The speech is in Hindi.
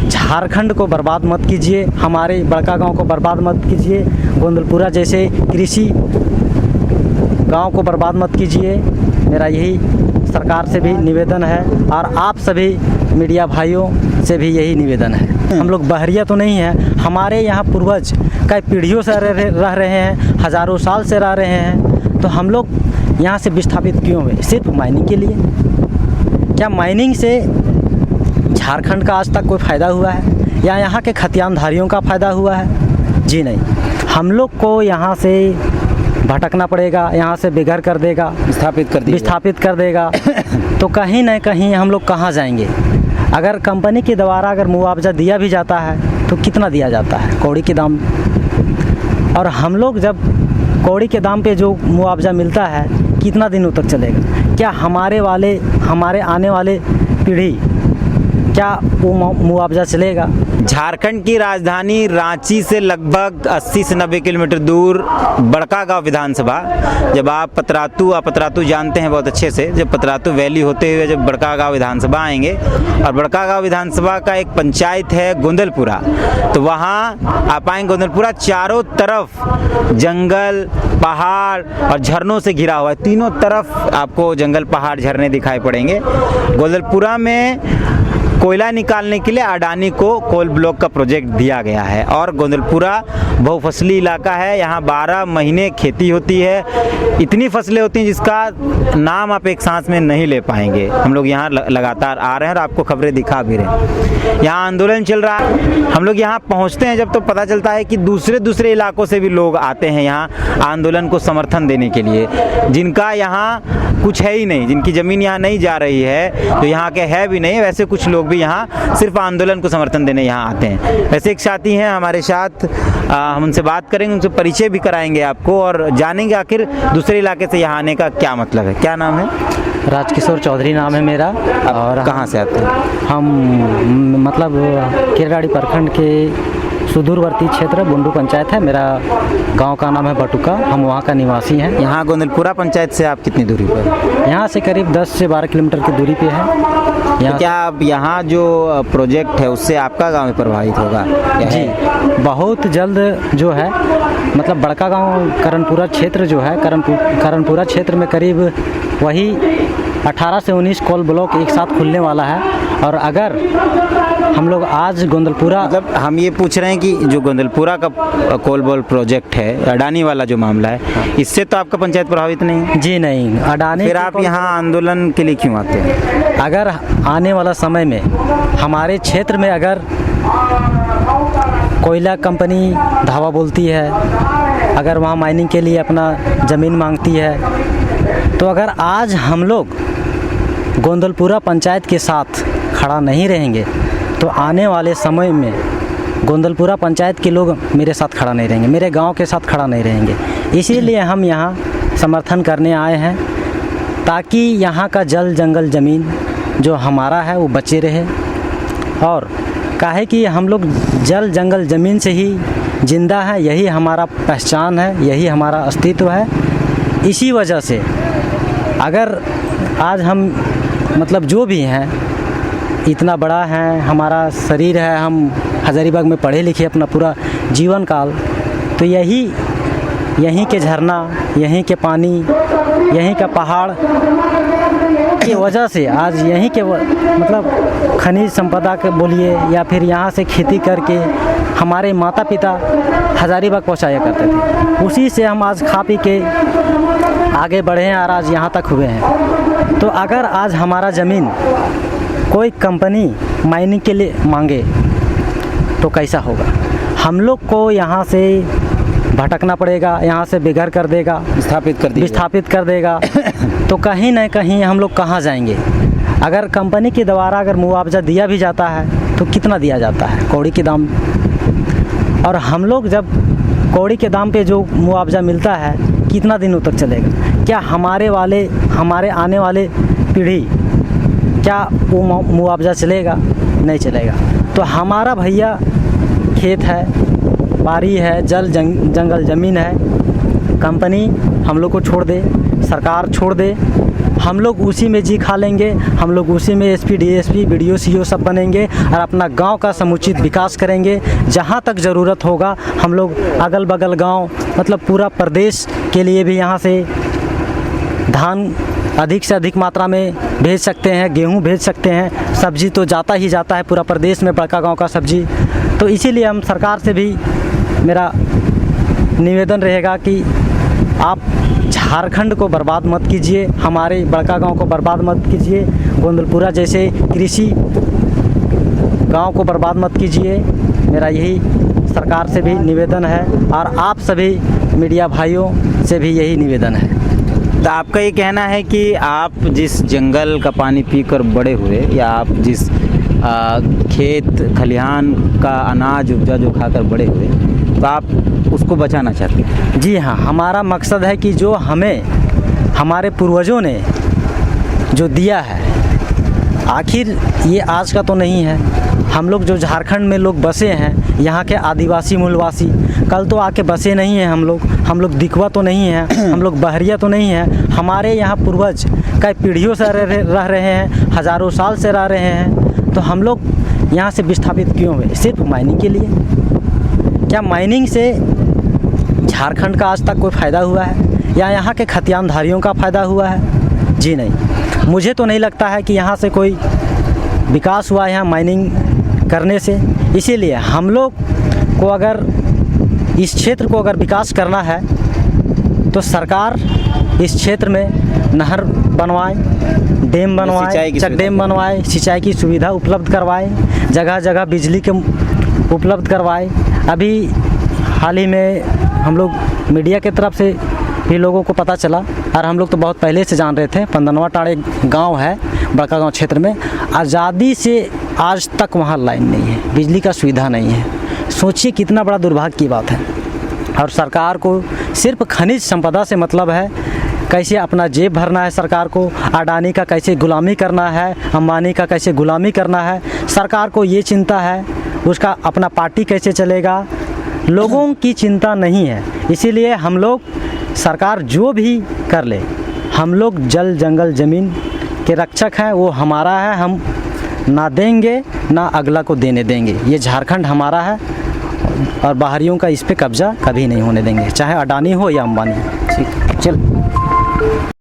झारखंड को बर्बाद मत कीजिए, हमारे बड़का गांव को बर्बाद मत कीजिए, गोंदलपुरा जैसे कृषि गांव को बर्बाद मत कीजिए। मेरा यही सरकार से भी निवेदन है और आप सभी मीडिया भाइयों से भी यही निवेदन है। हम लोग बहरिया तो नहीं हैं, हमारे यहाँ पूर्वज कई पीढ़ियों से रह रहे हैं, हज़ारों साल से रह रहे हैं, तो हम लोग यहाँ से विस्थापित क्यों हुए? सिर्फ माइनिंग के लिए? क्या माइनिंग से झारखंड का आज तक कोई फ़ायदा हुआ है या यहाँ के खतियानधारियों का फ़ायदा हुआ है? जी नहीं। हम लोग को यहाँ से भटकना पड़ेगा, यहाँ से बेघर कर देगा, विस्थापित कर देगा तो कहीं न कहीं हम लोग कहाँ जाएंगे? अगर कंपनी के द्वारा अगर मुआवजा दिया भी जाता है तो कितना दिया जाता है? कौड़ी के दाम। और हम लोग जब कौड़ी के दाम पे जो मुआवजा मिलता है कितना दिनों तक चलेगा? क्या हमारे आने वाले पीढ़ी क्या वो मुआवजा चलेगा? झारखंड की राजधानी रांची से लगभग 80 से 90 किलोमीटर दूर बड़कागांव विधानसभा, जब आप पतरातू जानते हैं बहुत अच्छे से, जब पतरातू वैली होते हुए जब बड़कागांव विधानसभा आएंगे और बड़कागांव विधानसभा का एक पंचायत है गोंदलपुरा, तो वहाँ आप आएंगे। गोंदलपुरा चारों तरफ जंगल, पहाड़ और झरनों से घिरा हुआ है, तीनों तरफ आपको जंगल, पहाड़, झरने दिखाई पड़ेंगे। गोंदलपुरा में कोयला निकालने के लिए अडानी को कोल ब्लॉक का प्रोजेक्ट दिया गया है और गोंदलपुरा बहुफसली इलाका है, यहाँ 12 महीने खेती होती है। इतनी फसलें होती हैं जिसका नाम आप एक सांस में नहीं ले पाएंगे। हम लोग यहाँ लगातार आ रहे हैं और आपको खबरें दिखा भी रहे हैं। यहाँ आंदोलन चल रहा है, हम लोग यहाँ पहुँचते हैं जब तो पता चलता है कि दूसरे इलाकों से भी लोग आते हैं यहाँ आंदोलन को समर्थन देने के लिए, जिनका यहाँ कुछ है ही नहीं, जिनकी ज़मीन यहाँ नहीं जा रही है, जो यहाँ के है भी नहीं, वैसे कुछ लोग भी यहाँ सिर्फ आंदोलन को समर्थन देने यहाँ आते हैं। वैसे एक साथी हैं हमारे साथ, हम उनसे बात करेंगे, उनसे परिचय भी कराएंगे आपको और जानेंगे आखिर दूसरे इलाके से यहाँ आने का क्या मतलब है। क्या नाम है? राजकिशोर चौधरी नाम है मेरा। और कहाँ से आते हैं? हम मतलब केरगाड़ी प्रखंड के सुदूरवर्ती क्षेत्र बुंडू पंचायत है, मेरा गांव का नाम है बटुका, हम वहां का निवासी हैं। यहाँ गोंदलपुरा पंचायत से आप कितनी दूरी पर? यहाँ से करीब 10 से 12 किलोमीटर की दूरी पे है। तो क्या अब यहाँ जो प्रोजेक्ट है उससे आपका गांव प्रभावित होगा? जी, बहुत जल्द जो है, मतलब बड़का गांव करनपुरा क्षेत्र जो है, करनपुरा क्षेत्र में करीब वही 18 से 19 कोल ब्लॉक एक साथ खुलने वाला है। और अगर हम लोग आज गोंदलपुरा, मतलब हम ये पूछ रहे हैं कि जो गोंदलपुरा का कोल ब्लॉक प्रोजेक्ट है, अडानी वाला जो मामला है, इससे तो आपका पंचायत प्रभावित नहीं? जी नहीं, अडानी। फिर आप यहाँ आंदोलन के लिए क्यों आते हैं? अगर आने वाला समय में हमारे क्षेत्र में अगर कोयला कंपनी धावा बोलती है, अगर वहाँ माइनिंग के लिए अपना ज़मीन मांगती है, तो अगर आज हम लोग गोंदलपुरा पंचायत के साथ खड़ा नहीं रहेंगे तो आने वाले समय में गोंदलपुरा पंचायत के लोग मेरे साथ खड़ा नहीं रहेंगे, मेरे गांव के साथ खड़ा नहीं रहेंगे। इसीलिए हम यहाँ समर्थन करने आए हैं ताकि यहाँ का जल, जंगल, ज़मीन जो हमारा है वो बचे रहे। और काहे कि हम लोग जल, जंगल, ज़मीन से ही जिंदा है, यही हमारा पहचान है, यही हमारा अस्तित्व है। इसी वजह से अगर आज हम मतलब जो भी हैं, इतना बड़ा है हमारा शरीर है, हम हज़ारीबाग में पढ़े लिखे अपना पूरा जीवन काल, तो यहीं के झरना, यहीं के पानी, यहीं का पहाड़ की वजह से आज यहीं के मतलब खनिज संपदा के बोलिए या फिर यहाँ से खेती करके हमारे माता पिता हज़ारीबाग पहुँचाया करते थे, उसी से हम आज खा पी के आगे बढ़े हैं और आज यहाँ तक हुए हैं। तो अगर आज हमारा ज़मीन कोई कंपनी माइनिंग के लिए मांगे तो कैसा होगा? हम लोग को यहाँ से भटकना पड़ेगा, यहाँ से बेघर कर देगा, विस्थापित कर देगा तो कहीं न कहीं हम लोग कहाँ जाएंगे? अगर कंपनी के द्वारा अगर मुआवजा दिया भी जाता है तो कितना दिया जाता है? कौड़ी के दाम। और हम लोग जब कौड़ी के दाम पे जो मुआवजा मिलता है कितना दिनों तक चलेगा? क्या हमारे आने वाले पीढ़ी क्या वो मुआवजा चलेगा? नहीं चलेगा। तो हमारा भैया खेत है, बाड़ी है, जंगल ज़मीन है, कंपनी हम लोग को छोड़ दे, सरकार छोड़ दे, हम लोग उसी में जी खा लेंगे, हम लोग उसी में एसपी, डीएसपी, बीडीओ, सीओ सब बनेंगे और अपना गांव का समुचित विकास करेंगे। जहां तक ज़रूरत होगा हम लोग अगल बगल गांव, मतलब पूरा प्रदेश के लिए भी यहाँ से धान अधिक से अधिक मात्रा में भेज सकते हैं, गेहूं भेज सकते हैं, सब्जी तो जाता ही जाता है पूरा प्रदेश में, बड़का गांव का सब्जी। तो इसीलिए हम सरकार से भी मेरा निवेदन रहेगा कि आप झारखंड को बर्बाद मत कीजिए, हमारे बड़का गांव को बर्बाद मत कीजिए, गोंदलपुरा जैसे कृषि गांव को बर्बाद मत कीजिए। मेरा यही सरकार से भी निवेदन है और आप सभी मीडिया भाइयों से भी यही निवेदन है। तो आपका ये कहना है कि आप जिस जंगल का पानी पीकर बड़े हुए, या आप जिस खेत खलिहान का अनाज उपजा जो खाकर बड़े हुए, तो आप उसको बचाना चाहते हैं? जी हाँ, हमारा मकसद है कि जो हमें हमारे पूर्वजों ने जो दिया है, आखिर ये आज का तो नहीं है। हम लोग जो झारखंड में लोग बसे हैं, यहाँ के आदिवासी मूलवासी, कल तो आके बसे नहीं हैं हम लोग दिकवा तो नहीं हैं, हम लोग बहरिया तो नहीं हैं। हमारे यहाँ पूर्वज कई पीढ़ियों से रह रहे हैं, हज़ारों साल से रह रहे हैं। तो हम लोग यहाँ से विस्थापित क्यों हुए? सिर्फ माइनिंग के लिए? क्या माइनिंग से झारखंड का आज तक कोई फ़ायदा हुआ है या यहाँ के खतियानधारियों का फ़ायदा हुआ है? जी नहीं, मुझे तो नहीं लगता है कि यहाँ से कोई विकास हुआ है यहाँ माइनिंग करने से। इसीलिए हम लोग को अगर इस क्षेत्र को अगर विकास करना है तो सरकार इस क्षेत्र में नहर बनवाए, डैम बनवाए, चेक डैम बनवाए, सिंचाई की सुविधा उपलब्ध करवाए, जगह जगह बिजली के उपलब्ध करवाए। अभी हाल ही में हम लोग मीडिया की तरफ से भी लोगों को पता चला, और हम लोग तो बहुत पहले से जान रहे थे, पंदनवा टाड़े गांव है बड़का गांव क्षेत्र में, आज़ादी से आज तक वहां लाइन नहीं है, बिजली का सुविधा नहीं है। सोचिए कितना बड़ा दुर्भाग्य की बात है। और सरकार को सिर्फ खनिज संपदा से मतलब है, कैसे अपना जेब भरना है सरकार को, अडानी का कैसे गुलामी करना है, अंबानी का कैसे गुलामी करना है, सरकार को ये चिंता है। उसका अपना पार्टी कैसे चलेगा, लोगों की चिंता नहीं है। इसीलिए हम लोग सरकार जो भी कर ले, हम लोग जल जंगल ज़मीन के रक्षक हैं, वो हमारा है, हम ना देंगे ना अगला को देने देंगे। ये झारखंड हमारा है और बाहरियों का इस पे कब्ज़ा कभी नहीं होने देंगे, चाहे अडानी हो या अंबानी। ठीक, चल।